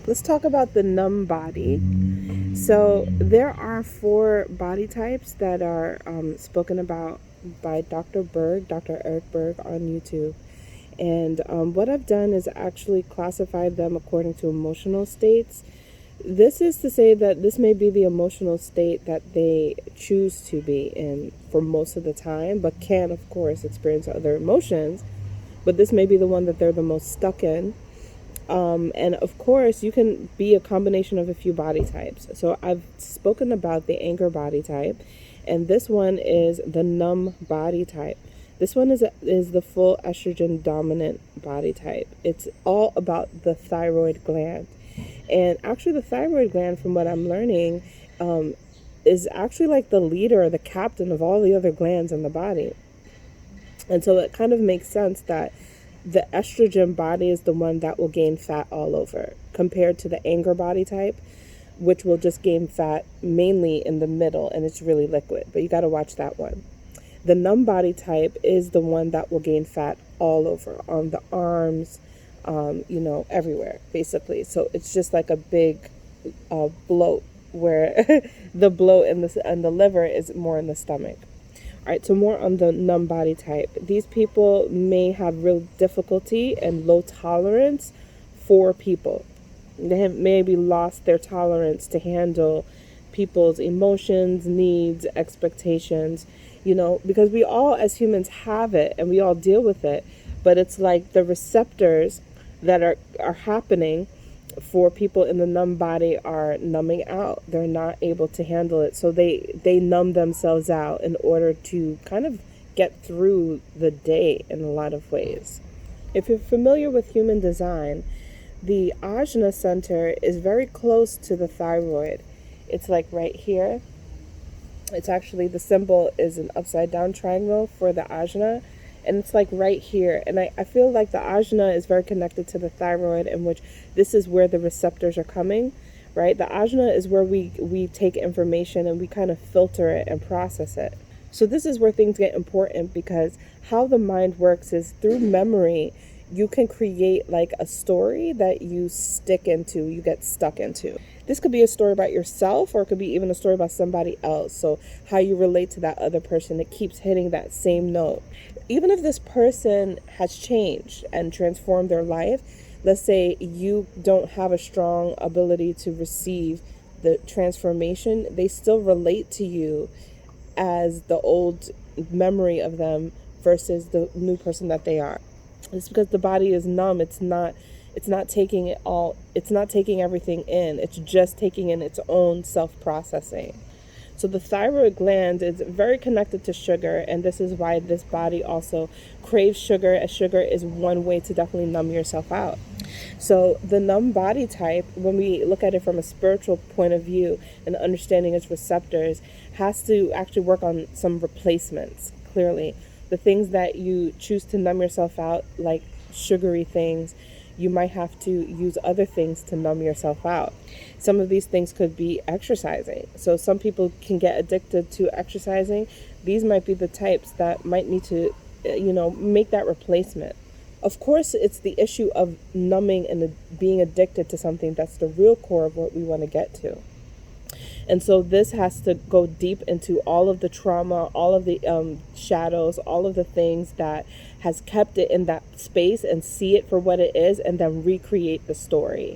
Let's talk about the numb body. So there are 4 body types that are spoken about by Dr. Eric Berg on YouTube. And what I've done is actually classified them according to emotional states. This is to say that this may be the emotional state that they choose to be in for most of the time, but can, of course, experience other emotions. But this may be the one that they're the most stuck in. And of course, you can be a combination of a few body types. So I've spoken about the anger body type, and this one is the numb body type. This one is the full estrogen dominant body type. It's all about the thyroid gland. And actually, the thyroid gland, from what I'm learning, is actually like the leader or the captain of all the other glands in the body. And so it kind of makes sense that the estrogen body is the one that will gain fat all over, compared to the anger body type, which will just gain fat mainly in the middle and it's really liquid. But you got to watch that one. The numb body type is the one that will gain fat all over, on the arms, everywhere, basically. So it's just like a big bloat, where the bloat and the liver is more in the stomach. All right, so more on the numb body type. These people may have real difficulty and low tolerance for people. They have maybe lost their tolerance to handle people's emotions, needs, expectations, because we all as humans have it and we all deal with it, but it's like the receptors that are happening for people in the numb body are numbing out. They're not able to handle it. So they numb themselves out in order to kind of get through the day in a lot of ways. If you're familiar with human design, the ajna center is very close to the thyroid. It's like right here. It's actually, the symbol is an upside down triangle for the ajna. And it's like right here. And I feel like the ajna is very connected to the thyroid, in which this is where the receptors are coming, right? The ajna is where we take information and we kind of filter it and process it. So this is where things get important, because how the mind works is through memory. You can create like a story that you get stuck into. This could be a story about yourself, or it could be even a story about somebody else. So how you relate to that other person, it keeps hitting that same note. Even if this person has changed and transformed their life, let's say you don't have a strong ability to receive the transformation, they still relate to you as the old memory of them versus the new person that they are. It's because the body is numb. It's not taking it all. It's not taking everything in. It's just taking in its own self-processing. So the thyroid gland is very connected to sugar, and this is why this body also craves sugar, as sugar is one way to definitely numb yourself out. So the numb body type, when we look at it from a spiritual point of view and understanding its receptors, has to actually work on some replacements, clearly. The things that you choose to numb yourself out, like sugary things, you might have to use other things to numb yourself out. Some of these things could be exercising. So some people can get addicted to exercising. These might be the types that might need to, make that replacement. Of course, it's the issue of numbing and being addicted to something that's the real core of what we want to get to. And so this has to go deep into all of the trauma, all of the shadows, all of the things that has kept it in that space, and see it for what it is, and then recreate the story.